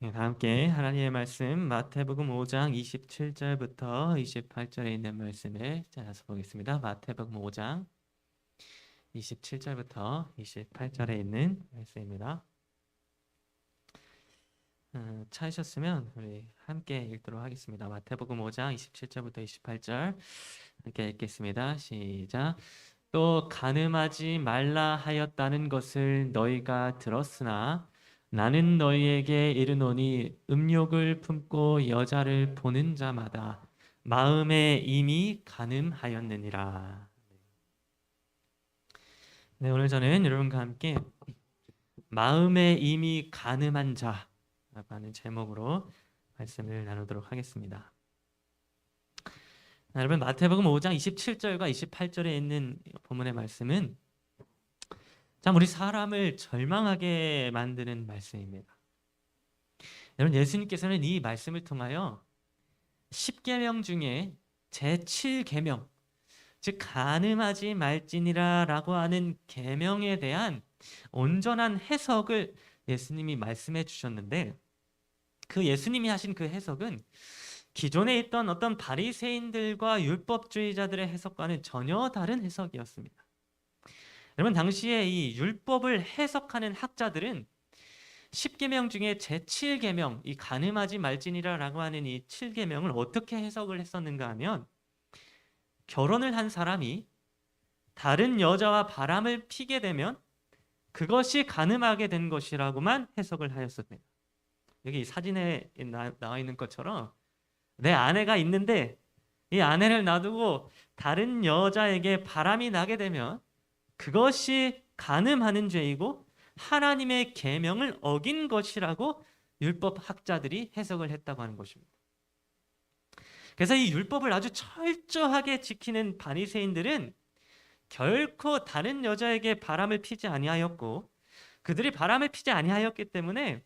네, 다 함께 하나님의 말씀 마태복음 5장 27절부터 28절에 있는 말씀을 찾아서 보겠습니다. 마태복음 5장 27절부터 28절에 있는 말씀입니다. 찾으셨으면 우리 함께 읽도록 하겠습니다. 마태복음 5장 27절부터 28절 함께 읽겠습니다. 시작. 또 간음하지 말라 하였다는 것을 너희가 들었으나 나는 너희에게 이르노니 음욕을 품고 여자를 보는 자마다 마음에 이미 간음하였느니라. 네, 오늘 저는 여러분과 함께 마음에 이미 간음한 자라고 하는 제목으로 말씀을 나누도록 하겠습니다. 여러분, 마태복음 5장 27절과 28절에 있는 본문의 말씀은 참 우리 사람을 절망하게 만드는 말씀입니다. 여러분, 예수님께서는 이 말씀을 통하여 10계명 중에 제7계명, 즉 간음하지 말지니라라고 하는 계명에 대한 온전한 해석을 예수님이 말씀해 주셨는데, 그 예수님이 하신 그 해석은 기존에 있던 어떤 바리새인들과 율법주의자들의 해석과는 전혀 다른 해석이었습니다. 여러분, 당시에 이 율법을 해석하는 학자들은 10계명 중에 제7계명, 이 간음하지 말지니라라고 하는 이 7계명을 어떻게 해석을 했었는가 하면, 결혼을 한 사람이 다른 여자와 바람을 피게 되면 그것이 간음하게 된 것이라고만 해석을 하였습니다. 여기 사진에 나와 있는 것처럼 내 아내가 있는데 이 아내를 놔두고 다른 여자에게 바람이 나게 되면 그것이 간음하는 죄이고 하나님의 계명을 어긴 것이라고 율법 학자들이 해석을 했다고 하는 것입니다. 그래서 이 율법을 아주 철저하게 지키는 바리새인들은 결코 다른 여자에게 바람을 피지 아니하였고, 그들이 바람을 피지 아니하였기 때문에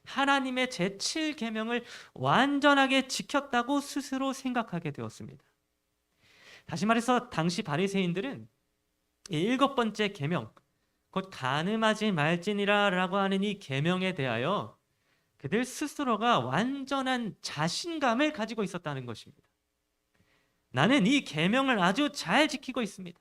하나님의 제7계명을 완전하게 지켰다고 스스로 생각하게 되었습니다. 다시 말해서 당시 바리새인들은 이 7번째 계명, 곧 간음하지 말지니라라고 하는 이 계명에 대하여 그들 스스로가 완전한 자신감을 가지고 있었다는 것입니다. 나는 이 계명을 아주 잘 지키고 있습니다.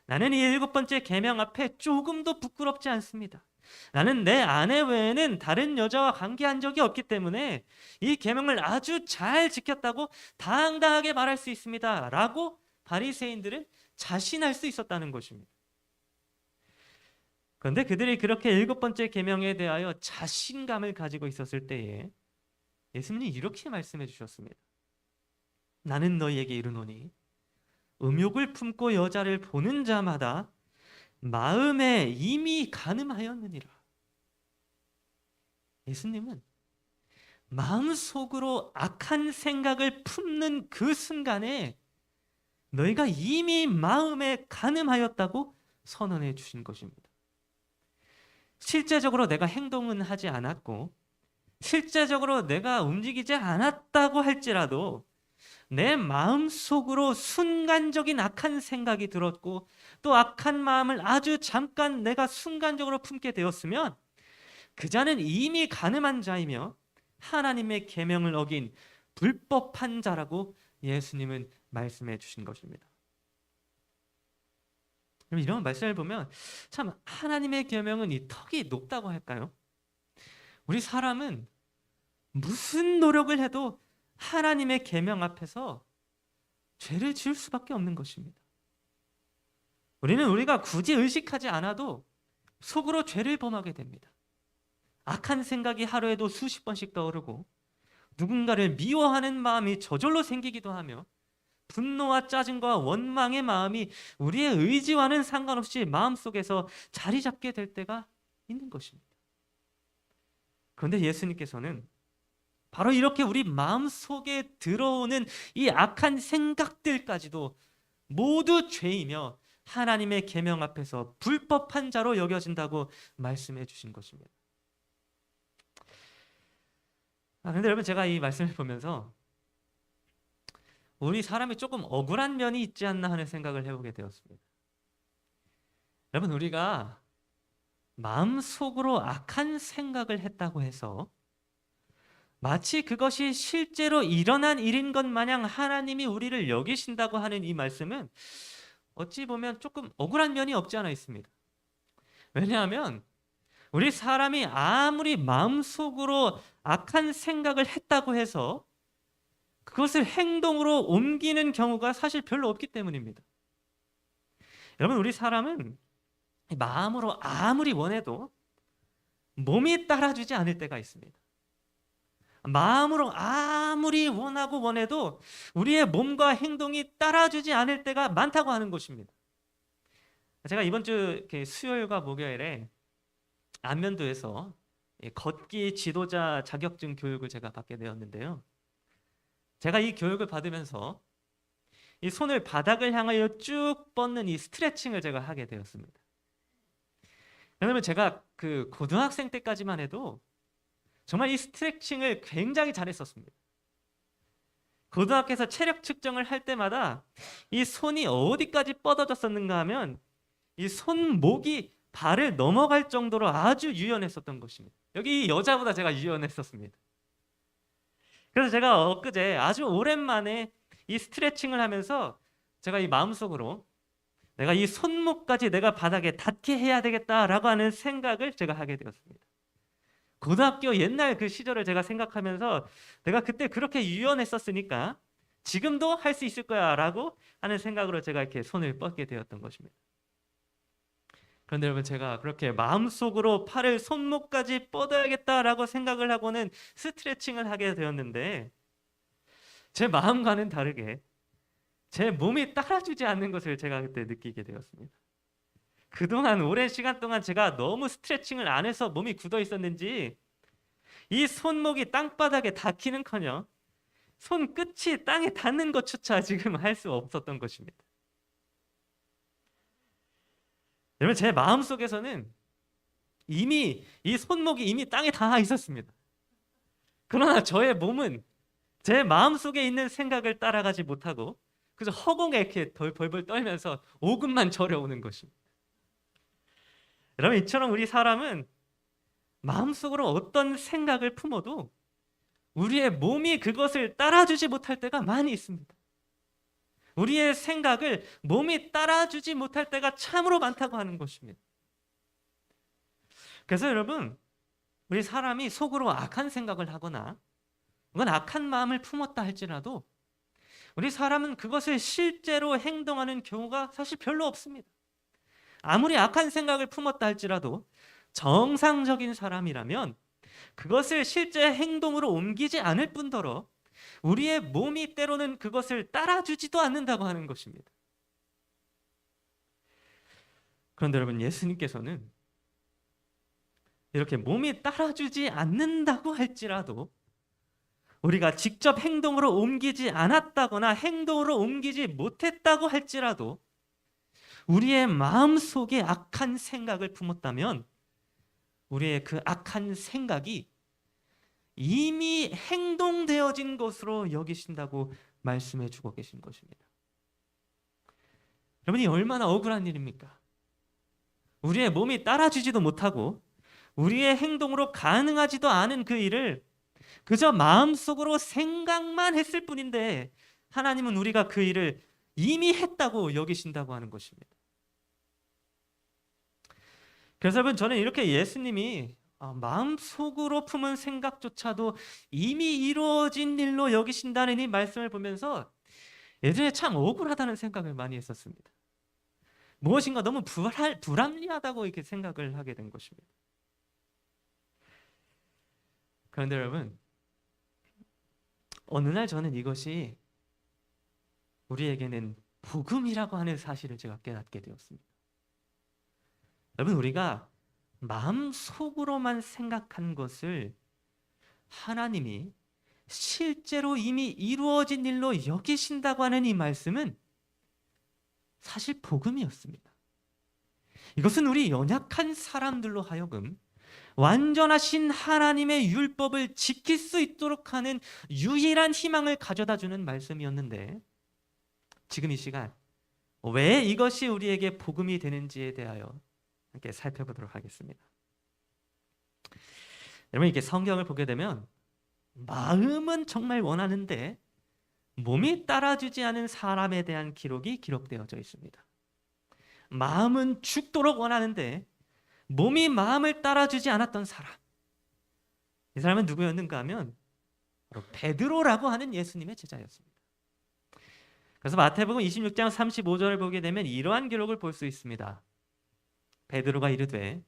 나는 이 7번째 계명 앞에 조금도 부끄럽지 않습니다. 나는 내 아내 외에는 다른 여자와 관계한 적이 없기 때문에 이 계명을 아주 잘 지켰다고 당당하게 말할 수 있습니다. 라고 바리새인들은 자신할 수 있었다는 것입니다. 그런데 그들이 그렇게 7번째 계명에 대하여 자신감을 가지고 있었을 때에 예수님이 이렇게 말씀해 주셨습니다. 나는 너희에게 이르노니 음욕을 품고 여자를 보는 자마다 마음에 이미 간음하였느니라. 예수님은 마음속으로 악한 생각을 품는 그 순간에 너희가 이미 마음에 간음하였다고 선언해 주신 것입니다. 실제적으로 내가 행동은 하지 않았고 실제적으로 내가 움직이지 않았다고 할지라도 내 마음속으로 순간적인 악한 생각이 들었고 또 악한 마음을 아주 잠깐 내가 순간적으로 품게 되었으면 그 자는 이미 간음한 자이며 하나님의 계명을 어긴 불법한 자라고 예수님은 말씀해 주신 것입니다. 이런 말씀을 보면 참 하나님의 계명은 이 턱이 높다고 할까요? 우리 사람은 무슨 노력을 해도 하나님의 계명 앞에서 죄를 지을 수밖에 없는 것입니다. 우리는 우리가 굳이 의식하지 않아도 속으로 죄를 범하게 됩니다. 악한 생각이 하루에도 수십 번씩 떠오르고 누군가를 미워하는 마음이 저절로 생기기도 하며 분노와 짜증과 원망의 마음이 우리의 의지와는 상관없이 마음속에서 자리 잡게 될 때가 있는 것입니다. 그런데 예수님께서는 바로 이렇게 우리 마음속에 들어오는 이 악한 생각들까지도 모두 죄이며 하나님의 계명 앞에서 불법한 자로 여겨진다고 말씀해 주신 것입니다. 그런데 여러분, 제가 이 말씀을 보면서 우리 사람이 조금 억울한 면이 있지 않나 하는 생각을 해보게 되었습니다. 여러분, 우리가 마음속으로 악한 생각을 했다고 해서 마치 그것이 실제로 일어난 일인 것 마냥 하나님이 우리를 여기신다고 하는 이 말씀은 어찌 보면 조금 억울한 면이 없지 않아 있습니다. 왜냐하면 우리 사람이 아무리 마음속으로 악한 생각을 했다고 해서 그것을 행동으로 옮기는 경우가 사실 별로 없기 때문입니다. 여러분, 우리 사람은 마음으로 아무리 원해도 몸이 따라주지 않을 때가 있습니다. 마음으로 아무리 원하고 원해도 우리의 몸과 행동이 따라주지 않을 때가 많다고 하는 것입니다. 제가 이번 주 이렇게 수요일과 목요일에 안면도에서 걷기 지도자 자격증 교육을 제가 받게 되었는데요. 제가 이 교육을 받으면서 이 손을 바닥을 향하여 쭉 뻗는 이 스트레칭을 제가 하게 되었습니다. 왜냐면 제가 그 고등학생 때까지만 해도 정말 이 스트레칭을 굉장히 잘했었습니다. 고등학교에서 체력 측정을 할 때마다 이 손이 어디까지 뻗어졌었는가 하면 이 손목이 발을 넘어갈 정도로 아주 유연했었던 것입니다. 여기 여자보다 제가 유연했었습니다. 그래서 제가 엊그제 아주 오랜만에 이 스트레칭을 하면서 제가 이 마음속으로 내가 이 손목까지 내가 바닥에 닿게 해야 되겠다라고 하는 생각을 제가 하게 되었습니다. 고등학교 옛날 그 시절을 제가 생각하면서 내가 그때 그렇게 유연했었으니까 지금도 할 수 있을 거야 라고 하는 생각으로 제가 이렇게 손을 뻗게 되었던 것입니다. 그런데 여러분, 제가 그렇게 마음속으로 팔을 손목까지 뻗어야겠다라고 생각을 하고는 스트레칭을 하게 되었는데 제 마음과는 다르게 제 몸이 따라주지 않는 것을 제가 그때 느끼게 되었습니다. 그동안 오랜 시간 동안 제가 너무 스트레칭을 안 해서 몸이 굳어 있었는지 이 손목이 땅바닥에 닿기는커녕 손끝이 땅에 닿는 것조차 지금 할 수 없었던 것입니다. 여러분, 제 마음속에서는 이미 이 손목이 이미 땅에 닿아 있었습니다. 그러나 저의 몸은 제 마음속에 있는 생각을 따라가지 못하고 그래서 허공에 이렇게 벌벌 떨면서 오금만 저려오는 것입니다. 여러분, 이처럼 우리 사람은 마음속으로 어떤 생각을 품어도 우리의 몸이 그것을 따라주지 못할 때가 많이 있습니다. 우리의 생각을 몸이 따라주지 못할 때가 참으로 많다고 하는 것입니다. 그래서 여러분, 우리 사람이 속으로 악한 생각을 하거나 그건 악한 마음을 품었다 할지라도 우리 사람은 그것을 실제로 행동하는 경우가 사실 별로 없습니다. 아무리 악한 생각을 품었다 할지라도 정상적인 사람이라면 그것을 실제 행동으로 옮기지 않을 뿐더러 우리의 몸이 때로는 그것을 따라주지도 않는다고 하는 것입니다. 그런데 여러분, 예수님께서는 이렇게 몸이 따라주지 않는다고 할지라도 우리가 직접 행동으로 옮기지 않았다거나 행동으로 옮기지 못했다고 할지라도 우리의 마음속에 악한 생각을 품었다면 우리의 그 악한 생각이 이미 행동되어진 것으로 여기신다고 말씀해 주고 계신 것입니다. 여러분이 얼마나 억울한 일입니까? 우리의 몸이 따라주지도 못하고 우리의 행동으로 가능하지도 않은 그 일을 그저 마음속으로 생각만 했을 뿐인데 하나님은 우리가 그 일을 이미 했다고 여기신다고 하는 것입니다. 그래서 여러분, 저는 이렇게 예수님이 마음속으로 품은 생각조차도 이미 이루어진 일로 여기신다는 이 말씀을 보면서 예전에 참 억울하다는 생각을 많이 했었습니다. 무엇인가 너무 불합리하다고 이렇게 생각을 하게 된 것입니다. 그런데 여러분, 어느 날 저는 이것이 우리에게는 복음이라고 하는 사실을 제가 깨닫게 되었습니다. 여러분, 우리가 마음속으로만 생각한 것을 하나님이 실제로 이미 이루어진 일로 여기신다고 하는 이 말씀은 사실 복음이었습니다. 이것은 우리 연약한 사람들로 하여금 완전하신 하나님의 율법을 지킬 수 있도록 하는 유일한 희망을 가져다주는 말씀이었는데 지금 이 시간 왜 이것이 우리에게 복음이 되는지에 대하여 함께 살펴보도록 하겠습니다. 여러분, 이렇게 성경을 보게 되면 마음은 정말 원하는데 몸이 따라주지 않은 사람에 대한 기록이 기록되어져 있습니다. 마음은 죽도록 원하는데 몸이 마음을 따라주지 않았던 사람. 이 사람은 누구였는가 하면 바로 베드로라고 하는 예수님의 제자였습니다. 그래서 마태복음 26장 35절을 보게 되면 이러한 기록을 볼 수 있습니다. 베드로가 이르되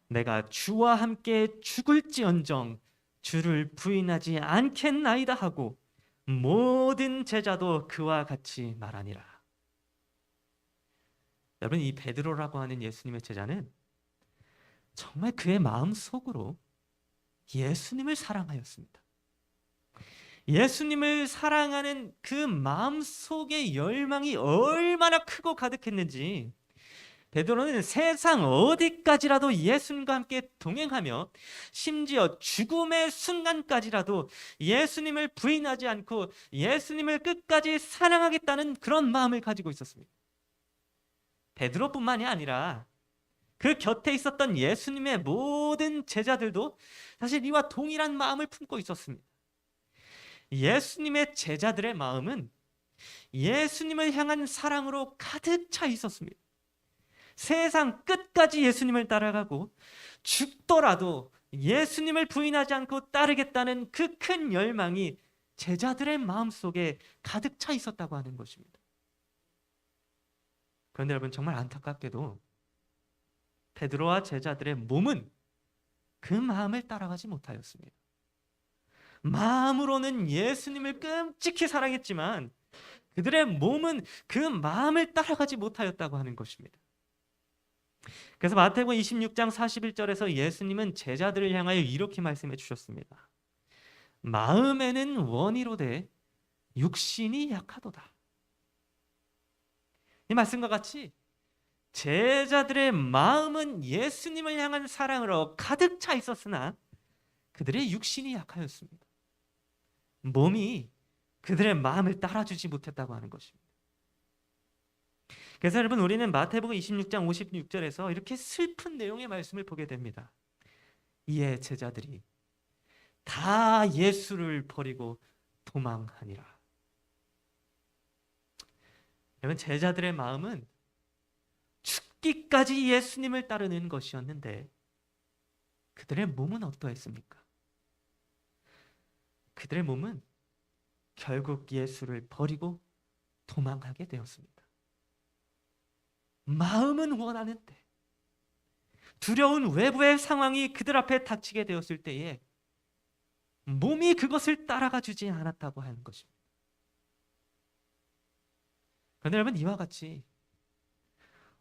내가 주와 함께 죽을지언정 주를 부인하지 않겠나이다 하고 모든 제자도 그와 같이 말하니라. 여러분, 이 베드로라고 하는 예수님의 제자는 정말 그의 마음속으로 예수님을 사랑하였습니다. 예수님을 사랑하는 그 마음속의 열망이 얼마나 크고 가득했는지 베드로는 세상 어디까지라도 예수님과 함께 동행하며 심지어 죽음의 순간까지라도 예수님을 부인하지 않고 예수님을 끝까지 사랑하겠다는 그런 마음을 가지고 있었습니다. 베드로뿐만이 아니라 그 곁에 있었던 예수님의 모든 제자들도 사실 이와 동일한 마음을 품고 있었습니다. 예수님의 제자들의 마음은 예수님을 향한 사랑으로 가득 차 있었습니다. 세상 끝까지 예수님을 따라가고 죽더라도 예수님을 부인하지 않고 따르겠다는 그 큰 열망이 제자들의 마음속에 가득 차 있었다고 하는 것입니다. 그런데 여러분, 정말 안타깝게도 베드로와 제자들의 몸은 그 마음을 따라가지 못하였습니다. 마음으로는 예수님을 끔찍히 사랑했지만 그들의 몸은 그 마음을 따라가지 못하였다고 하는 것입니다. 그래서 마태복음 26장 41절에서 예수님은 제자들을 향하여 이렇게 말씀해 주셨습니다. 마음에는 원이로되 육신이 약하도다. 이 말씀과 같이 제자들의 마음은 예수님을 향한 사랑으로 가득 차 있었으나 그들의 육신이 약하였습니다. 몸이 그들의 마음을 따라주지 못했다고 하는 것입니다. 그래서 여러분, 우리는 마태복음 26장 56절에서 이렇게 슬픈 내용의 말씀을 보게 됩니다. 이에 제자들이 다 예수를 버리고 도망하니라. 여러분, 제자들의 마음은 죽기까지 예수님을 따르는 것이었는데 그들의 몸은 어떠했습니까? 그들의 몸은 결국 예수를 버리고 도망하게 되었습니다. 마음은 원하는데 두려운 외부의 상황이 그들 앞에 닥치게 되었을 때에 몸이 그것을 따라가 주지 않았다고 하는 것입니다. 그런데 여러분, 이와 같이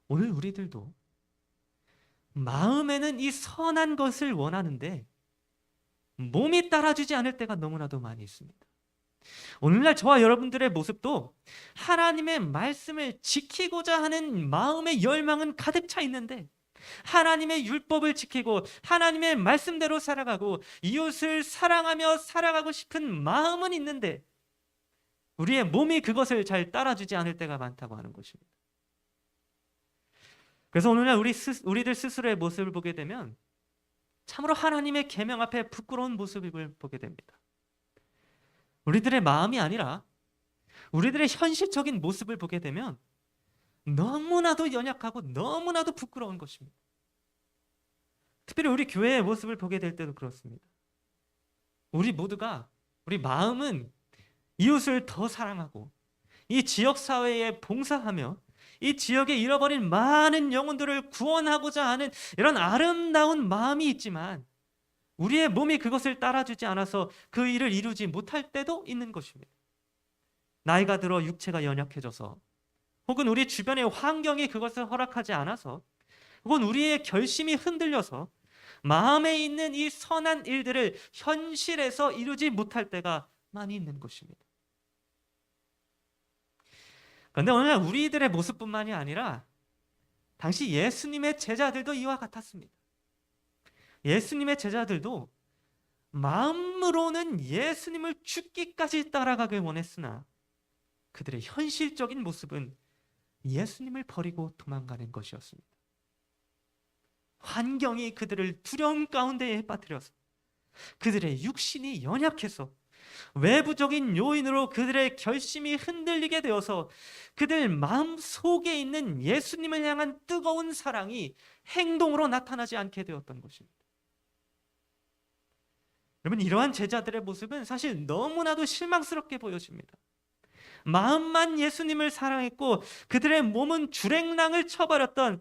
오늘 우리들도 마음에는 이 선한 것을 원하는데 몸이 따라주지 않을 때가 너무나도 많이 있습니다. 오늘날 저와 여러분들의 모습도 하나님의 말씀을 지키고자 하는 마음의 열망은 가득 차 있는데 하나님의 율법을 지키고 하나님의 말씀대로 살아가고 이웃을 사랑하며 살아가고 싶은 마음은 있는데 우리의 몸이 그것을 잘 따라주지 않을 때가 많다고 하는 것입니다. 그래서 오늘날 우리들 스스로의 모습을 보게 되면 참으로 하나님의 계명 앞에 부끄러운 모습을 보게 됩니다. 우리들의 마음이 아니라 우리들의 현실적인 모습을 보게 되면 너무나도 연약하고 너무나도 부끄러운 것입니다. 특별히 우리 교회의 모습을 보게 될 때도 그렇습니다. 우리 모두가 우리 마음은 이웃을 더 사랑하고 이 지역사회에 봉사하며 이 지역에 잃어버린 많은 영혼들을 구원하고자 하는 이런 아름다운 마음이 있지만 우리의 몸이 그것을 따라주지 않아서 그 일을 이루지 못할 때도 있는 것입니다. 나이가 들어 육체가 연약해져서 혹은 우리 주변의 환경이 그것을 허락하지 않아서 혹은 우리의 결심이 흔들려서 마음에 있는 이 선한 일들을 현실에서 이루지 못할 때가 많이 있는 것입니다. 그런데 오늘 우리들의 모습뿐만이 아니라 당시 예수님의 제자들도 이와 같았습니다. 예수님의 제자들도 마음으로는 예수님을 죽기까지 따라가길 원했으나 그들의 현실적인 모습은 예수님을 버리고 도망가는 것이었습니다. 환경이 그들을 두려움 가운데에 빠뜨려서 그들의 육신이 연약해서 외부적인 요인으로 그들의 결심이 흔들리게 되어서 그들 마음 속에 있는 예수님을 향한 뜨거운 사랑이 행동으로 나타나지 않게 되었던 것입니다. 여러분, 이러한 제자들의 모습은 사실 너무나도 실망스럽게 보여집니다. 마음만 예수님을 사랑했고 그들의 몸은 주랭랑을 쳐버렸던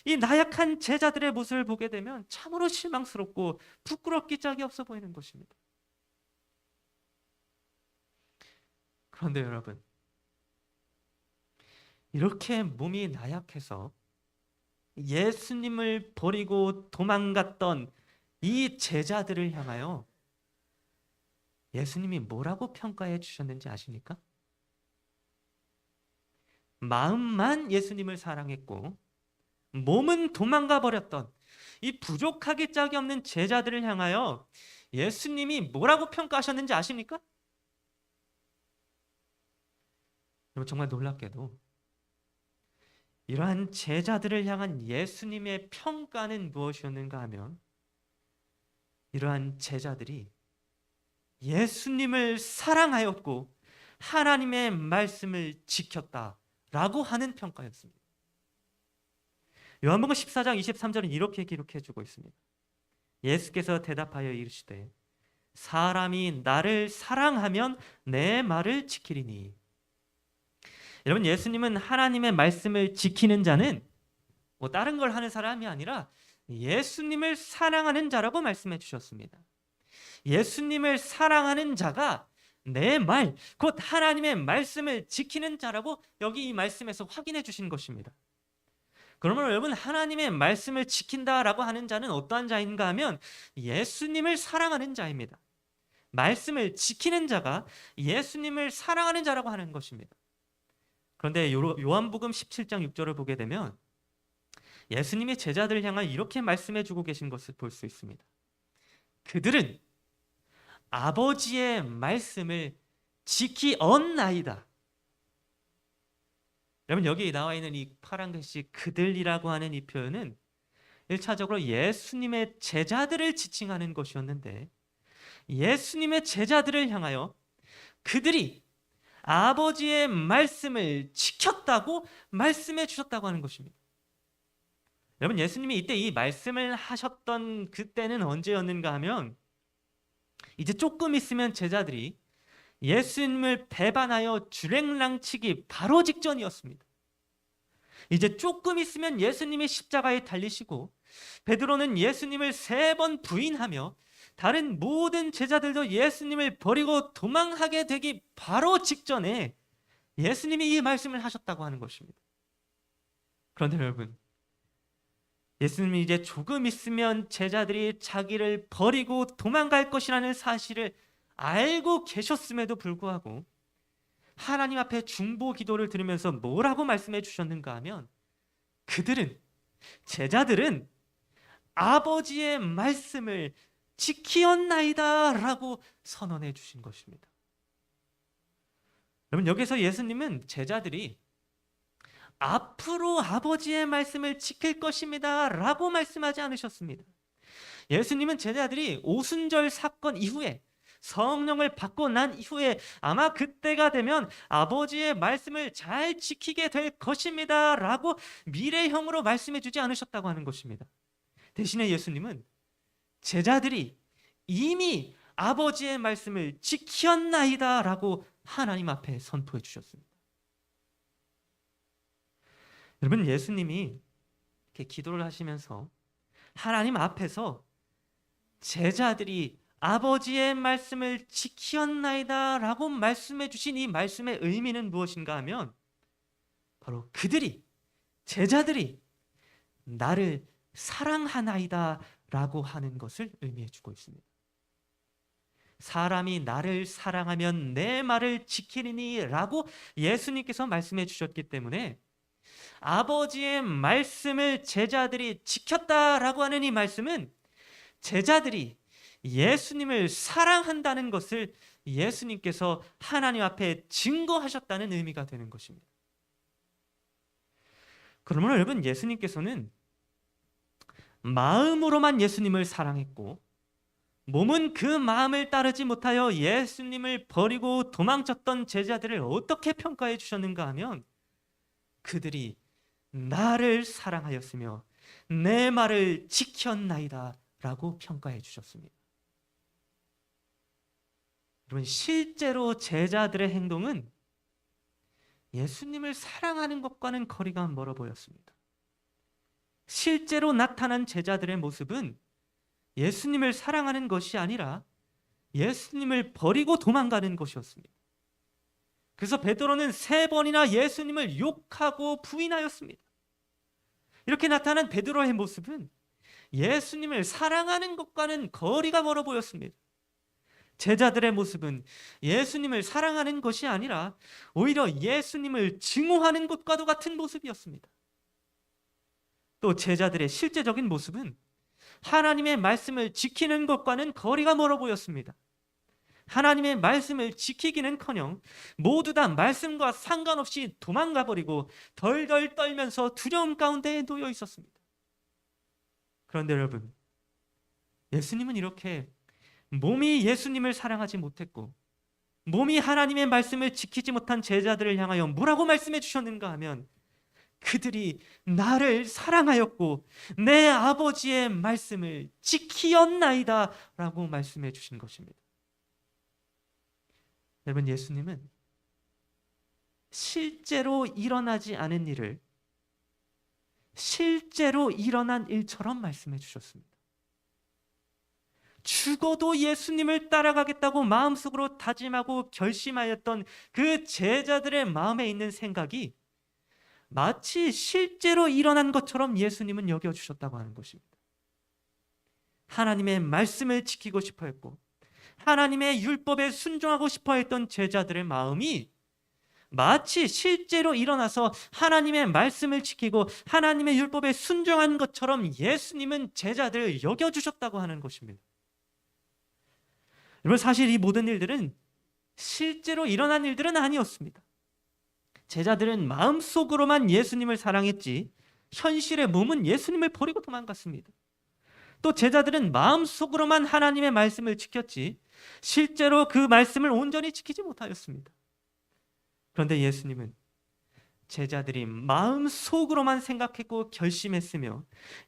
이 나약한 제자들의 모습을 보게 되면 참으로 실망스럽고 부끄럽기 짝이 없어 보이는 것입니다. 그런데 여러분, 이렇게 몸이 나약해서 예수님을 버리고 도망갔던 이 제자들을 향하여 예수님이 뭐라고 평가해 주셨는지 아십니까? 마음만 예수님을 사랑했고 몸은 도망가 버렸던 이 부족하기 짝이 없는 제자들을 향하여 예수님이 뭐라고 평가하셨는지 아십니까? 여러분, 정말 놀랍게도 이러한 제자들을 향한 예수님의 평가는 무엇이었는가 하면 이러한 제자들이 예수님을 사랑하였고 하나님의 말씀을 지켰다라고 하는 평가였습니다. 요한복음 14장 23절은 이렇게 기록해 주고 있습니다. 예수께서 대답하여 이르시되 사람이 나를 사랑하면 내 말을 지키리니. 여러분, 예수님은 하나님의 말씀을 지키는 자는 뭐 다른 걸 하는 사람이 아니라 예수님을 사랑하는 자라고 말씀해 주셨습니다. 예수님을 사랑하는 자가 내 말, 곧 하나님의 말씀을 지키는 자라고 여기 이 말씀에서 확인해 주신 것입니다. 그러면 여러분, 하나님의 말씀을 지킨다라고 하는 자는 어떠한 자인가 하면 예수님을 사랑하는 자입니다. 말씀을 지키는 자가 예수님을 사랑하는 자라고 하는 것입니다. 그런데 요한복음 17장 6절을 보게 되면 예수님이 제자들을 향해 이렇게 말씀해 주고 계신 것을 볼 수 있습니다. 그들은 아버지의 말씀을 지키었나이다. 여러분, 여기 나와 있는 이 파란 글씨 그들이라고 하는 이 표현은 1차적으로 예수님의 제자들을 지칭하는 것이었는데 예수님의 제자들을 향하여 그들이 아버지의 말씀을 지켰다고 말씀해 주셨다고 하는 것입니다. 여러분, 예수님이 이때 이 말씀을 하셨던 그때는 언제였는가 하면 이제 조금 있으면 제자들이 예수님을 배반하여 주랭랑치기 바로 직전이었습니다. 이제 조금 있으면 예수님이 십자가에 달리시고 베드로는 예수님을 3번 부인하며 다른 모든 제자들도 예수님을 버리고 도망하게 되기 바로 직전에 예수님이 이 말씀을 하셨다고 하는 것입니다. 그런데 여러분, 예수님이 이제 조금 있으면 제자들이 자기를 버리고 도망갈 것이라는 사실을 알고 계셨음에도 불구하고 하나님 앞에 중보 기도를 드리면서 뭐라고 말씀해 주셨는가 하면 제자들은 아버지의 말씀을 지키었나이다 라고 선언해 주신 것입니다. 여러분, 여기서 예수님은 제자들이 앞으로 아버지의 말씀을 지킬 것입니다 라고 말씀하지 않으셨습니다. 예수님은 제자들이 오순절 사건 이후에 성령을 받고 난 이후에 아마 그때가 되면 아버지의 말씀을 잘 지키게 될 것입니다 라고 미래형으로 말씀해 주지 않으셨다고 하는 것입니다. 대신에 예수님은 제자들이 이미 아버지의 말씀을 지켰나이다 라고 하나님 앞에 선포해 주셨습니다. 여러분, 예수님이 이렇게 기도를 하시면서 하나님 앞에서 제자들이 아버지의 말씀을 지켰나이다 라고 말씀해 주신 이 말씀의 의미는 무엇인가 하면 바로 제자들이 나를 사랑하나이다 라고 하는 것을 의미해 주고 있습니다. 사람이 나를 사랑하면 내 말을 지키리니 라고 예수님께서 말씀해 주셨기 때문에 아버지의 말씀을 제자들이 지켰다라고 하는 이 말씀은 제자들이 예수님을 사랑한다는 것을 예수님께서 하나님 앞에 증거하셨다는 의미가 되는 것입니다. 그러면 여러분, 예수님께서는 마음으로만 예수님을 사랑했고 몸은 그 마음을 따르지 못하여 예수님을 버리고 도망쳤던 제자들을 어떻게 평가해 주셨는가 하면 그들이 나를 사랑하였으며 내 말을 지켰나이다 라고 평가해 주셨습니다. 여러분, 실제로 제자들의 행동은 예수님을 사랑하는 것과는 거리가 멀어 보였습니다. 실제로 나타난 제자들의 모습은 예수님을 사랑하는 것이 아니라 예수님을 버리고 도망가는 것이었습니다. 그래서 베드로는 3번이나 예수님을 욕하고 부인하였습니다. 이렇게 나타난 베드로의 모습은 예수님을 사랑하는 것과는 거리가 멀어 보였습니다. 제자들의 모습은 예수님을 사랑하는 것이 아니라 오히려 예수님을 증오하는 것과도 같은 모습이었습니다. 또 제자들의 실제적인 모습은 하나님의 말씀을 지키는 것과는 거리가 멀어 보였습니다. 하나님의 말씀을 지키기는커녕 모두 다 말씀과 상관없이 도망가 버리고 덜덜 떨면서 두려움 가운데 놓여 있었습니다. 그런데 여러분, 예수님은 이렇게 몸이 예수님을 사랑하지 못했고 몸이 하나님의 말씀을 지키지 못한 제자들을 향하여 뭐라고 말씀해 주셨는가 하면 그들이 나를 사랑하였고 내 아버지의 말씀을 지키었나이다 라고 말씀해 주신 것입니다. 여러분, 예수님은 실제로 일어나지 않은 일을 실제로 일어난 일처럼 말씀해 주셨습니다. 죽어도 예수님을 따라가겠다고 마음속으로 다짐하고 결심하였던 그 제자들의 마음에 있는 생각이 마치 실제로 일어난 것처럼 예수님은 여겨주셨다고 하는 것입니다. 하나님의 말씀을 지키고 싶어 했고 하나님의 율법에 순종하고 싶어 했던 제자들의 마음이 마치 실제로 일어나서 하나님의 말씀을 지키고 하나님의 율법에 순종한 것처럼 예수님은 제자들을 여겨주셨다고 하는 것입니다. 여러분, 사실 이 모든 일들은 실제로 일어난 일들은 아니었습니다. 제자들은 마음속으로만 예수님을 사랑했지 현실의 몸은 예수님을 버리고 도망갔습니다. 또 제자들은 마음속으로만 하나님의 말씀을 지켰지 실제로 그 말씀을 온전히 지키지 못하였습니다. 그런데 예수님은 제자들이 마음속으로만 생각했고 결심했으며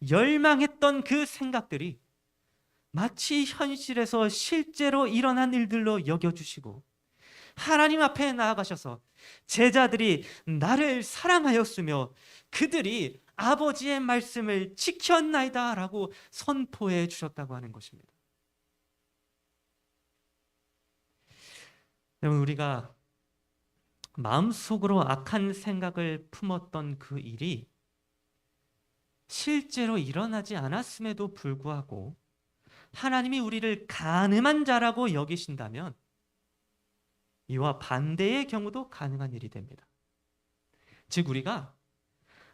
열망했던 그 생각들이 마치 현실에서 실제로 일어난 일들로 여겨주시고 하나님 앞에 나아가셔서 제자들이 나를 사랑하였으며 그들이 아버지의 말씀을 지켰나이다 라고 선포해 주셨다고 하는 것입니다. 여러분, 우리가 마음속으로 악한 생각을 품었던 그 일이 실제로 일어나지 않았음에도 불구하고 하나님이 우리를 간음한 자라고 여기신다면 이와 반대의 경우도 가능한 일이 됩니다. 즉, 우리가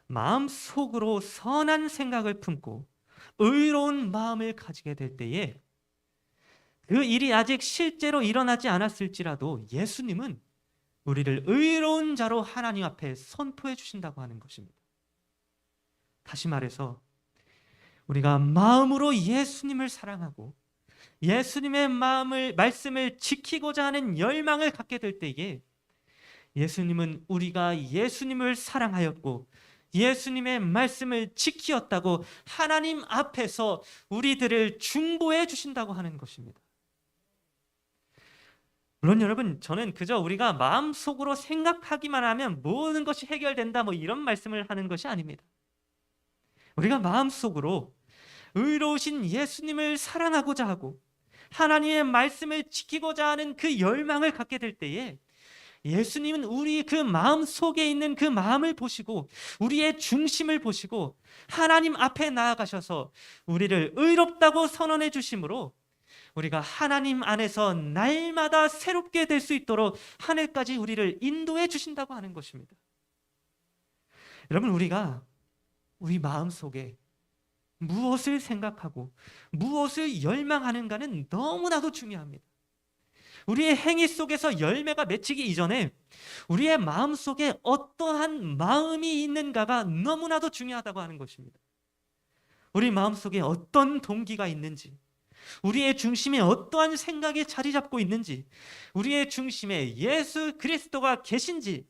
마음속으로 선한 생각을 품고 의로운 마음을 가지게 될 때에 그 일이 아직 실제로 일어나지 않았을지라도 예수님은 우리를 의로운 자로 하나님 앞에 선포해 주신다고 하는 것입니다. 다시 말해서 우리가 마음으로 예수님을 사랑하고 예수님의 말씀을 지키고자 하는 열망을 갖게 될 때에 예수님은 우리가 예수님을 사랑하였고 예수님의 말씀을 지키었다고 하나님 앞에서 우리들을 중보해 주신다고 하는 것입니다. 물론 여러분, 저는 그저 우리가 마음속으로 생각하기만 하면 모든 것이 해결된다 이런 말씀을 하는 것이 아닙니다. 우리가 마음속으로 의로우신 예수님을 사랑하고자 하고 하나님의 말씀을 지키고자 하는 그 열망을 갖게 될 때에 예수님은 우리 그 마음 속에 있는 그 마음을 보시고 우리의 중심을 보시고 하나님 앞에 나아가셔서 우리를 의롭다고 선언해 주심으로 우리가 하나님 안에서 날마다 새롭게 될 수 있도록 하늘까지 우리를 인도해 주신다고 하는 것입니다. 여러분, 우리가 우리 마음 속에 무엇을 생각하고 무엇을 열망하는가는 너무나도 중요합니다. 우리의 행위 속에서 열매가 맺히기 이전에 우리의 마음 속에 어떠한 마음이 있는가가 너무나도 중요하다고 하는 것입니다. 우리 마음 속에 어떤 동기가 있는지, 우리의 중심에 어떠한 생각이 자리 잡고 있는지, 우리의 중심에 예수 그리스도가 계신지,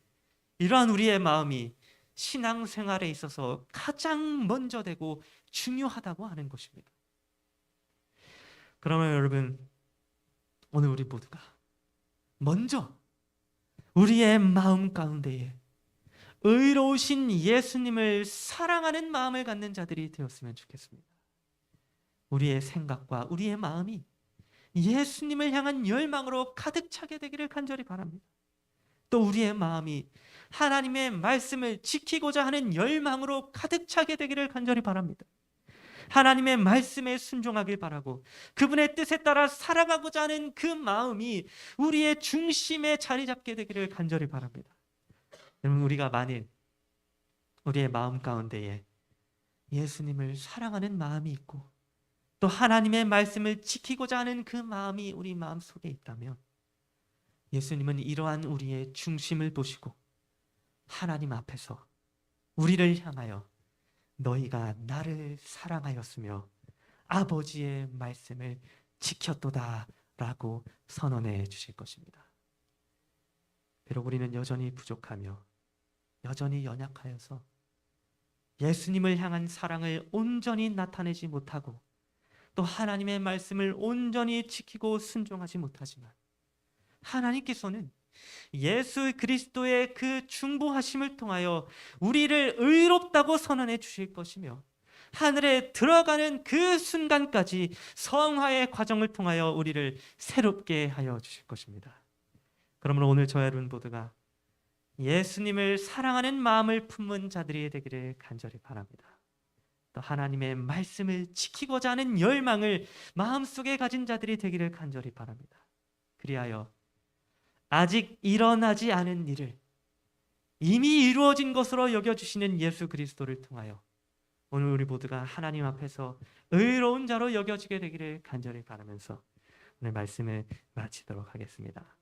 이러한 우리의 마음이 신앙생활에 있어서 가장 먼저 되고 중요하다고 하는 것입니다. 그러면 여러분, 오늘 우리 모두가 먼저 우리의 마음 가운데에 의로우신 예수님을 사랑하는 마음을 갖는 자들이 되었으면 좋겠습니다. 우리의 생각과 우리의 마음이 예수님을 향한 열망으로 가득 차게 되기를 간절히 바랍니다. 또 우리의 마음이 하나님의 말씀을 지키고자 하는 열망으로 가득 차게 되기를 간절히 바랍니다. 하나님의 말씀에 순종하길 바라고 그분의 뜻에 따라 살아가고자 하는 그 마음이 우리의 중심에 자리 잡게 되기를 간절히 바랍니다. 여러분, 우리가 만일 우리의 마음 가운데에 예수님을 사랑하는 마음이 있고 또 하나님의 말씀을 지키고자 하는 그 마음이 우리 마음 속에 있다면 예수님은 이러한 우리의 중심을 보시고 하나님 앞에서 우리를 향하여 너희가 나를 사랑하였으며 아버지의 말씀을 지켰도다 라고 선언해 주실 것입니다. 비록 우리는 여전히 부족하며 여전히 연약하여서 예수님을 향한 사랑을 온전히 나타내지 못하고 또 하나님의 말씀을 온전히 지키고 순종하지 못하지만 하나님께서는 예수 그리스도의 그 중보하심을 통하여 우리를 의롭다고 선언해 주실 것이며 하늘에 들어가는 그 순간까지 성화의 과정을 통하여 우리를 새롭게 하여 주실 것입니다. 그러므로 오늘 저와 여러분 모두가 예수님을 사랑하는 마음을 품은 자들이 되기를 간절히 바랍니다. 또 하나님의 말씀을 지키고자 하는 열망을 마음속에 가진 자들이 되기를 간절히 바랍니다. 그리하여 아직 일어나지 않은 일을 이미 이루어진 것으로 여겨주시는 예수 그리스도를 통하여 오늘 우리 모두가 하나님 앞에서 의로운 자로 여겨지게 되기를 간절히 바라면서 오늘 말씀을 마치도록 하겠습니다.